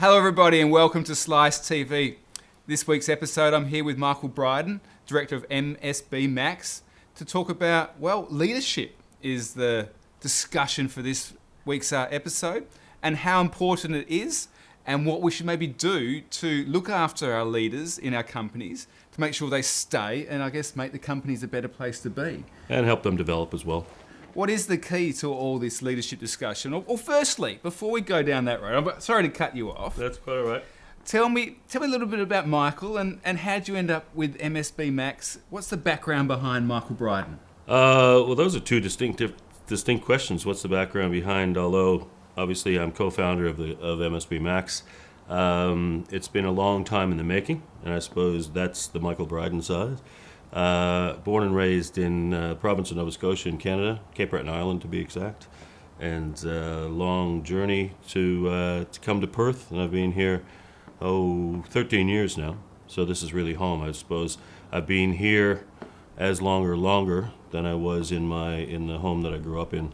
Hello everybody and welcome to Slice TV. This week's episode I'm here with Michael Bryden, Director of MSBMax, to talk about, well, leadership is the discussion for this week's episode and how important it is and what we should maybe do to look after our leaders in our companies to make sure they stay and I guess make the companies a better place to be. And help them develop as well. What is the key to all this leadership discussion? Or firstly, before we go down that road, I'm sorry to cut you off. That's quite all right. Tell me a little bit about Michael and how'd you end up with MSBMax? What's the background behind Michael Bryden? Well, those are two distinct questions. What's the background behind? Although obviously I'm co-founder of MSBMax, it's been a long time in the making, and I suppose that's the Michael Bryden side. Born and raised in the province of Nova Scotia in Canada, Cape Breton Island to be exact, and long journey to come to Perth, and I've been here 13 years now, so this is really home. I suppose I've been here as longer than I was in the home that I grew up in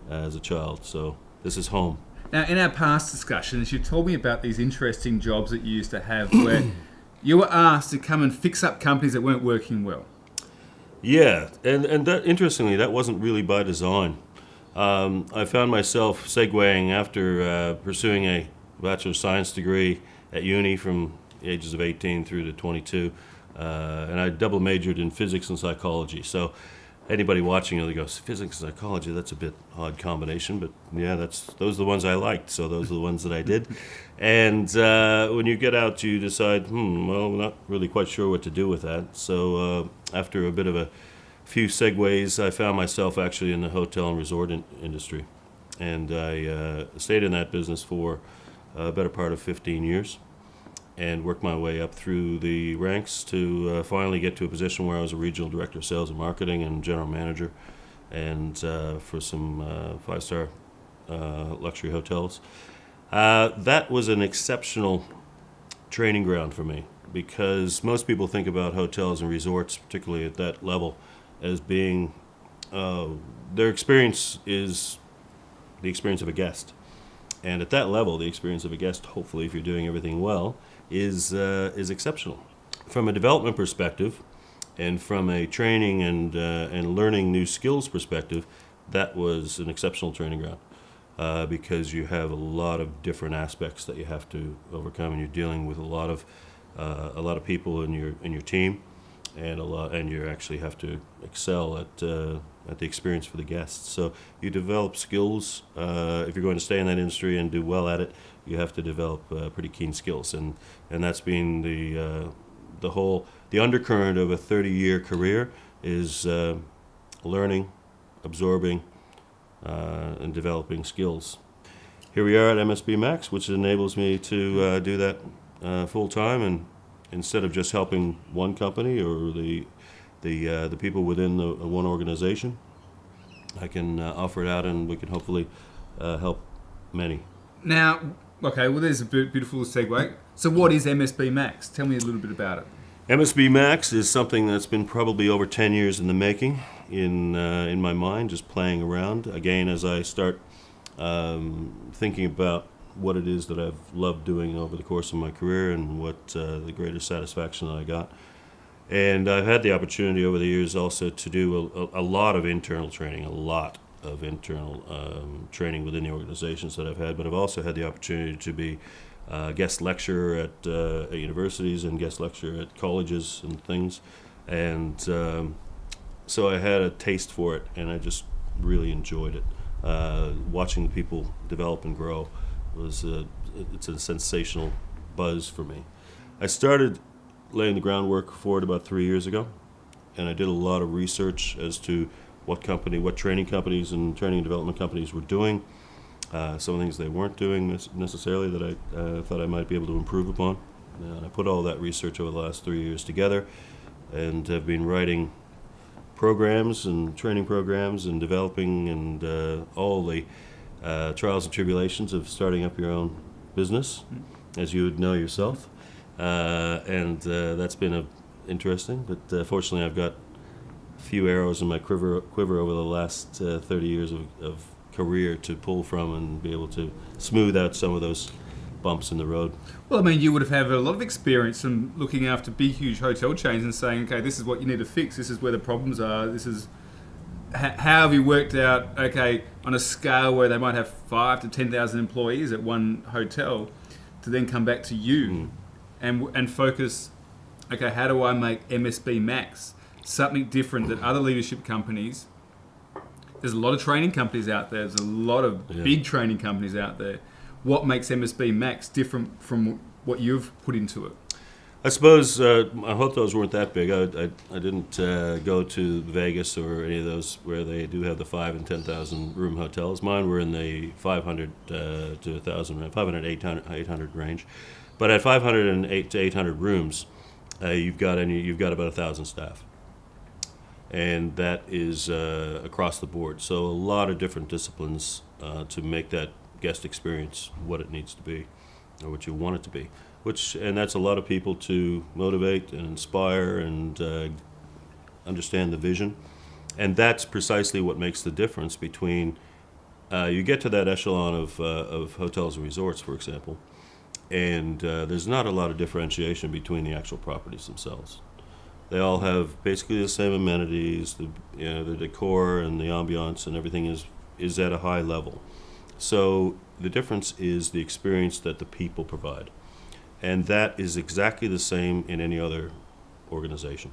as a child, so this is home. Now, in our past discussions, you told me about these interesting jobs that you used to have where you were asked to come and fix up companies that weren't working well. Yeah, and that, interestingly, that wasn't really by design. I found myself segueing after pursuing a Bachelor of Science degree at uni from the ages of 18 through to 22, and I double majored in physics and psychology. So anybody watching it goes, physics and psychology, that's a bit odd combination, but yeah, those are the ones I liked, so those are the ones that I did. And when you get out, you decide, well, I'm not really quite sure what to do with that. So after a bit of a few segues, I found myself actually in the hotel and resort industry. And I stayed in that business for a better part of 15 years and worked my way up through the ranks to finally get to a position where I was a regional director of sales and marketing and general manager, and for some five-star luxury hotels. That was an exceptional training ground for me, because most people think about hotels and resorts, particularly at that level, as being their experience is the experience of a guest. And at that level, the experience of a guest, hopefully, if you're doing everything well, is exceptional. From a development perspective, and from a training and learning new skills perspective, that was an exceptional training ground, because you have a lot of different aspects that you have to overcome, and you're dealing with a lot of people in your team, and you actually have to excel at the experience for the guests. So you develop skills. If you're going to stay in that industry and do well at it, you have to develop pretty keen skills, and that's been the undercurrent of a 30-year career is learning, absorbing, and developing skills. Here we are at MSBMax, which enables me to do that full time, and instead of just helping one company or the people within the one organization, I can offer it out, and we can hopefully help many. Now, okay, well, there's a beautiful segue. So what is MSBMax? Tell me a little bit about it. MSBMax is something that's been probably over 10 years in the making in my mind, just playing around. Again, as I start thinking about what it is that I've loved doing over the course of my career and what the greatest satisfaction that I got. And I've had the opportunity over the years also to do a lot of internal training, training within the organizations that I've had, but I've also had the opportunity to be guest lecturer at universities and guest lecturer at colleges and things. And so I had a taste for it, and I just really enjoyed it. Watching the people develop and grow it's a sensational buzz for me. I started laying the groundwork for it about 3 years ago, and I did a lot of research as to what training companies and training and development companies were doing, some things they weren't doing necessarily that I thought I might be able to improve upon. And I put all that research over the last 3 years together, and have been writing programs and training programs and developing and all the trials and tribulations of starting up your own business, as you would know yourself. And that's been interesting, but fortunately I've got a few arrows in my quiver over the last 30 years of career to pull from and be able to smooth out some of those bumps in the road. Well, I mean, you would have had a lot of experience in looking after big, huge hotel chains and saying, okay, this is what you need to fix. This is where the problems are. This is how have you worked out, okay, on a scale where they might have 5,000 to 10,000 employees at one hotel, to then come back to you and focus, okay, how do I make MSBMax something different that other leadership companies? There's a lot of training companies out there. There's a lot of big training companies out there. What makes MSBMax different from what you've put into it? I suppose my hotels weren't that big. I didn't go to Vegas or any of those where they do have the 5,000 and 10,000 room hotels. Mine were in the 500 to 1,000, 500, 800 range. But at 508 to 800 rooms, you've got about 1,000 staff, and that is across the board. So a lot of different disciplines to make that guest experience what it needs to be, or what you want it to be. And that's a lot of people to motivate and inspire and understand the vision. And that's precisely what makes the difference between, you get to that echelon of hotels and resorts, for example, and there's not a lot of differentiation between the actual properties themselves. They all have basically the same amenities, the decor and the ambiance and everything is at a high level. So the difference is the experience that the people provide. And that is exactly the same in any other organization.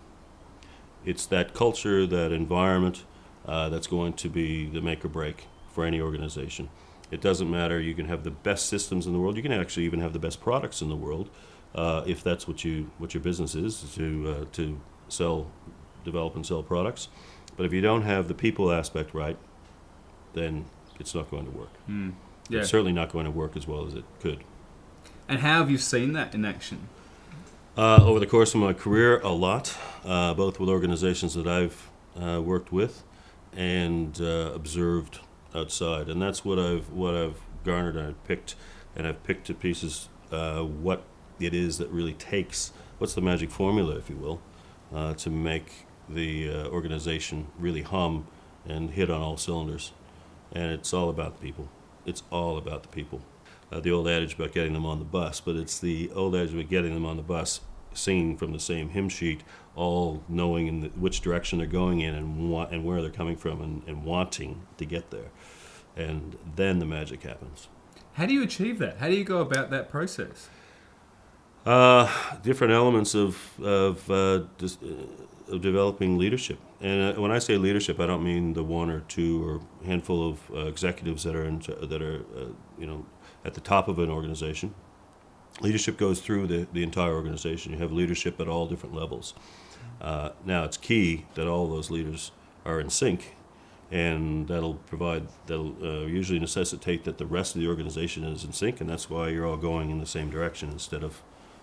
It's that culture, that environment, that's going to be the make or break for any organization. It doesn't matter. You can have the best systems in the world. You can actually even have the best products in the world, if that's what your business is, to develop and sell products. But if you don't have the people aspect right, then it's not going to work. It's certainly not going to work as well as it could. And how have you seen that in action? Over the course of my career, a lot, both with organizations that I've worked with and observed outside, and that's what I've garnered. I've picked to pieces what it is that really takes. What's the magic formula, if you will, to make the organization really hum and hit on all cylinders? And it's all about the people. It's all about the people. The old adage about getting them on the bus, but it's the old adage about getting them on the bus, singing from the same hymn sheet, all knowing in which direction they're going in and where they're coming from and wanting to get there. And then the magic happens. How do you achieve that? How do you go about that process? Different elements of developing leadership. And when I say leadership, I don't mean the one or two or handful of executives that are at the top of an organization. Leadership goes through the entire organization. You have leadership at all different levels. Now, it's key that all those leaders are in sync, and that'll usually necessitate that the rest of the organization is in sync, and that's why you're all going in the same direction instead of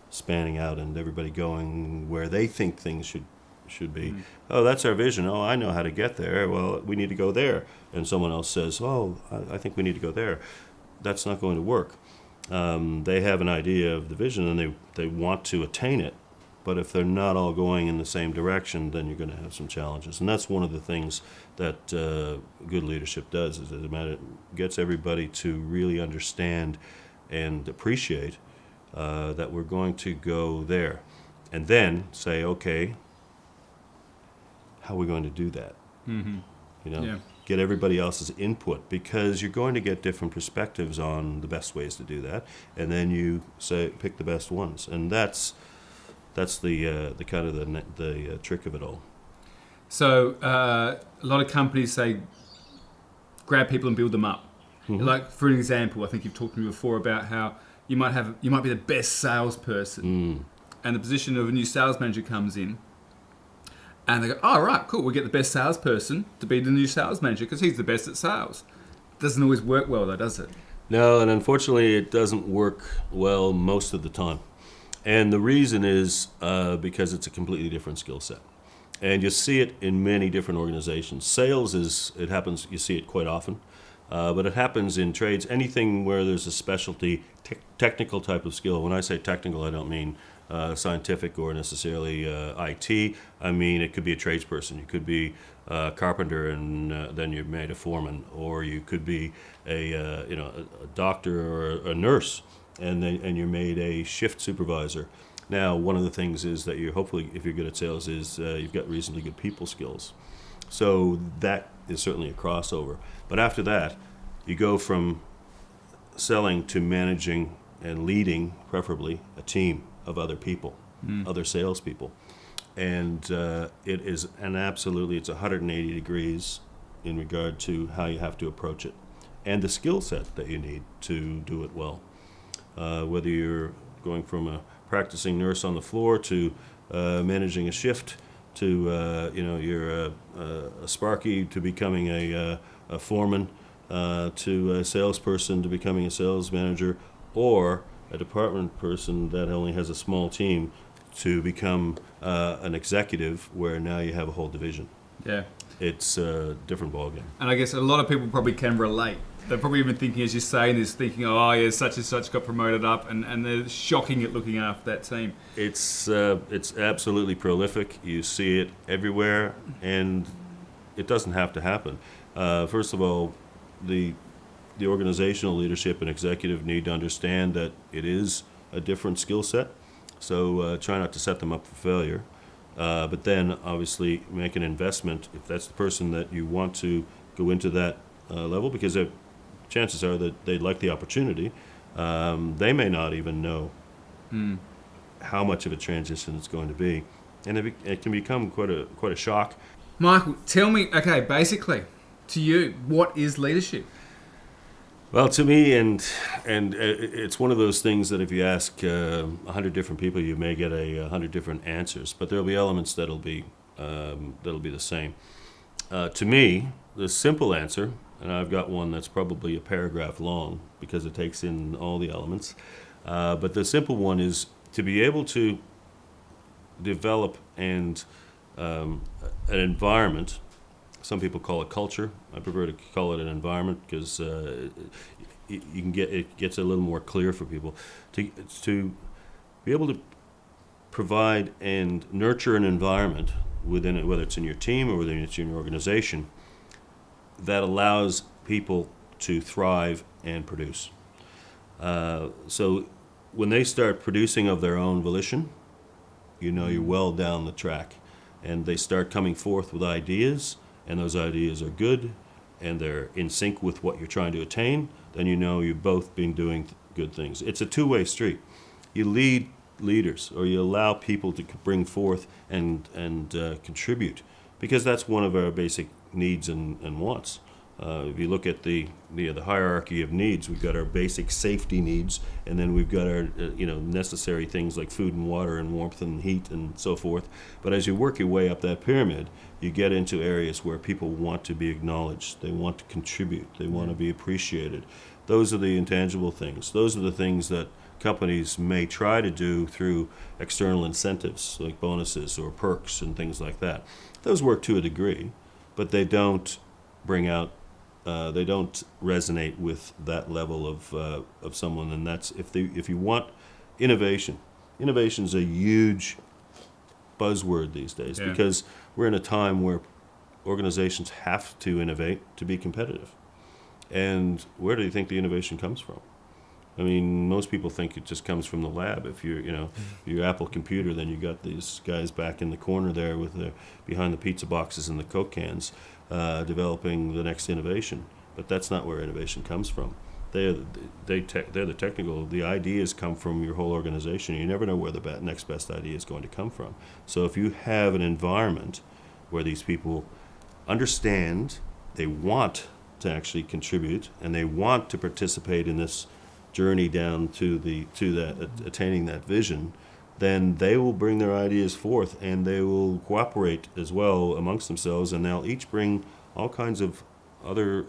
spanning out and everybody going where they think things should be. Oh, that's our vision. Oh, I know how to get there. Well, we need to go there. And someone else says, oh, I think we need to go there. That's not going to work. They have an idea of the vision and they want to attain it, but if they're not all going in the same direction, then you're going to have some challenges. And that's one of the things that good leadership does, is it gets everybody to really understand and appreciate that we're going to go there. And then say, okay, how are we going to do that? Get everybody else's input, because you're going to get different perspectives on the best ways to do that, and then you pick the best ones, and that's the kind of the trick of it all. So a lot of companies say grab people and build them up. Like, for an example, I think you've talked to me before about how you might be the best salesperson, and the position of a new sales manager comes in. And they go, oh, right, cool, we'll get the best salesperson to be the new sales manager because he's the best at sales. Doesn't always work well, though, does it? No, and unfortunately, it doesn't work well most of the time. And the reason is because it's a completely different skill set. And you see it in many different organizations. Sales it happens, you see it quite often, but it happens in trades, anything where there's a specialty, technical type of skill. When I say technical, I don't mean scientific or necessarily IT. I mean, it could be a tradesperson. You could be a carpenter, and then you're made a foreman, or you could be a doctor or a nurse, and you're made a shift supervisor. Now, one of the things is that you're hopefully, if you're good at sales, is you've got reasonably good people skills. So that is certainly a crossover. But after that, you go from selling to managing and leading, preferably, a team of other people, other salespeople. And it is it's 180 degrees in regard to how you have to approach it and the skill set that you need to do it well. Whether you're going from a practicing nurse on the floor to managing a shift to you're a Sparky to becoming a foreman to a salesperson to becoming a sales manager, or a department person that only has a small team to become an executive where now you have a whole division. Yeah. It's a different ballgame. And I guess a lot of people probably can relate. They're probably even thinking, as you're saying this, thinking, oh, yeah, such and such got promoted up, and they're shocking at looking after that team. It's absolutely prolific. You see it everywhere, and it doesn't have to happen. First of all, the organizational leadership and executive need to understand that it is a different skill set, so try not to set them up for failure. But then, obviously, make an investment if that's the person that you want to go into that level, because chances are that they'd like the opportunity. They may not even know how much of a transition it's going to be, and it can become quite a shock. Michael, tell me, okay, basically, to you, what is leadership? Well, to me, and it's one of those things that if you ask 100 different people, you may get 100 different answers, but there'll be elements that'll be the same. To me, the simple answer, and I've got one that's probably a paragraph long because it takes in all the elements, but the simple one is to be able to develop an environment. Some people call it culture. I prefer to call it an environment because it gets a little more clear for people. To be able to provide and nurture an environment within it, whether it's in your team or whether it's in your organization, that allows people to thrive and produce. So when they start producing of their own volition, you're well down the track, and they start coming forth with ideas, and those ideas are good, and they're in sync with what you're trying to attain, then you've both been doing good things. It's a two-way street. You lead leaders, or you allow people to bring forth and contribute, because that's one of our basic needs and wants. If you look at the hierarchy of needs, we've got our basic safety needs, and then we've got our necessary things like food and water and warmth and heat and so forth. But as you work your way up that pyramid, you get into areas where people want to be acknowledged, they want to contribute, they want to be appreciated. Those are the intangible things. Those are the things that companies may try to do through external incentives like bonuses or perks and things like that. Those work to a degree, but they don't bring out they don't resonate with that level of someone, and that's if you want innovation. Innovation is a huge buzzword these days because we're in a time where organizations have to innovate to be competitive. And where do you think the innovation comes from? I mean, most people think it just comes from the lab. If your Apple computer, then you got these guys back in the corner there behind the pizza boxes and the Coke cans, developing the next innovation. But that's not where innovation comes from. They're the technical. The ideas come from your whole organization. You never know where the next best idea is going to come from. So if you have an environment where these people understand, they want to actually contribute, and they want to participate in this journey down to that attaining that vision, then they will bring their ideas forth, and they will cooperate as well amongst themselves, and they'll each bring all kinds of other